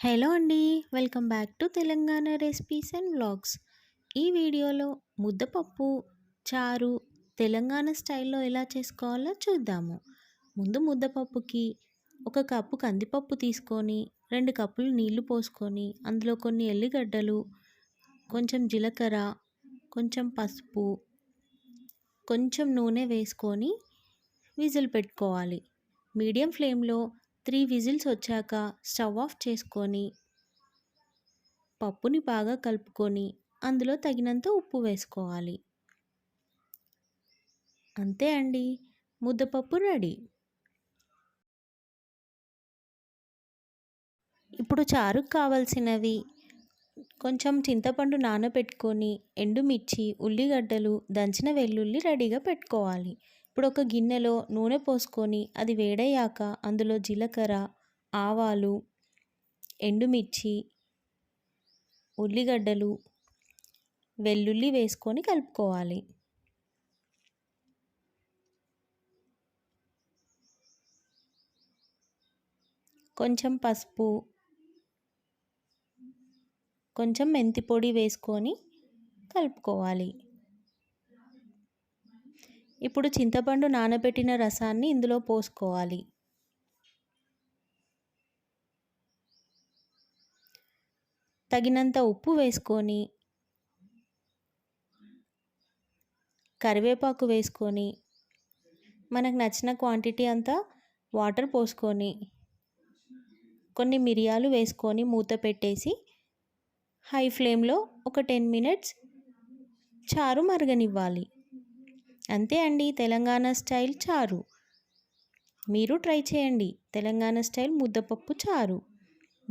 Hello అండి. Welcome back to Telangana recipes and vlogs. ఈ వీడియోలో ముద్దపప్పు చారు తెలంగాణ స్టైల్లో ఎలా చేసుకోవాలో చూద్దాము. ముందు ముద్దపప్పుకి ఒక కప్పు కందిపప్పు తీసుకొని 2 కప్పులు నీళ్లు పోసుకొని అందులో కొన్ని ఎల్లిగడ్డలు, కొంచెం జీలకర్ర, కొంచెం పసుపు, కొంచెం నూనె వేసుకొని విజిల్ పెట్టుకోవాలి. మీడియం ఫ్లేమ్లో 3 విజిల్స్ వచ్చాక స్టవ్ ఆఫ్ చేసుకొని పప్పుని బాగా కలుపుకొని అందులో తగినంత ఉప్పు వేసుకోవాలి. అంతే అండి, ముద్దపప్పు రెడీ. ఇప్పుడు చారుకు కావాల్సినవి కొంచెం చింతపండు నానబెట్టుకొని ఎండుమిర్చి, ఉల్లిగడ్డలు, దంచిన వెల్లుల్లి రెడీగా పెట్టుకోవాలి. ఇప్పుడు ఒక గిన్నెలో నూనె పోసుకొని అది వేడయ్యాక అందులో జీలకర్ర, ఆవాలు, ఎండుమిర్చి, ఉల్లిగడ్డలు, వెల్లుల్లి వేసుకొని కలుపుకోవాలి. కొంచెం పసుపు, కొంచెం మెంతి పొడి వేసుకొని కలుపుకోవాలి. ఇప్పుడు చింతపండు నానబెట్టిన రసాన్ని ఇందులో పోసుకోవాలి. తగినంత ఉప్పు వేసుకొని కరివేపాకు వేసుకొని మనకు నచ్చిన క్వాంటిటీ అంతా వాటర్ పోసుకొని కొన్ని మిరియాలు వేసుకొని మూత పెట్టేసి హై ఫ్లేమ్లో ఒక 10 మినిట్స్ చారు మరగనివ్వాలి. అంతే అండి, తెలంగాణ స్టైల్ చారు. మీరు ట్రై చేయండి తెలంగాణ స్టైల్ ముద్దపప్పు చారు.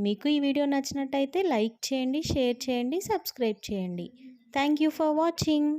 మీకు ఈ వీడియో నచ్చినట్టయితే లైక్ చేయండి, షేర్ చేయండి, సబ్స్క్రైబ్ చేయండి. Thank you for watching.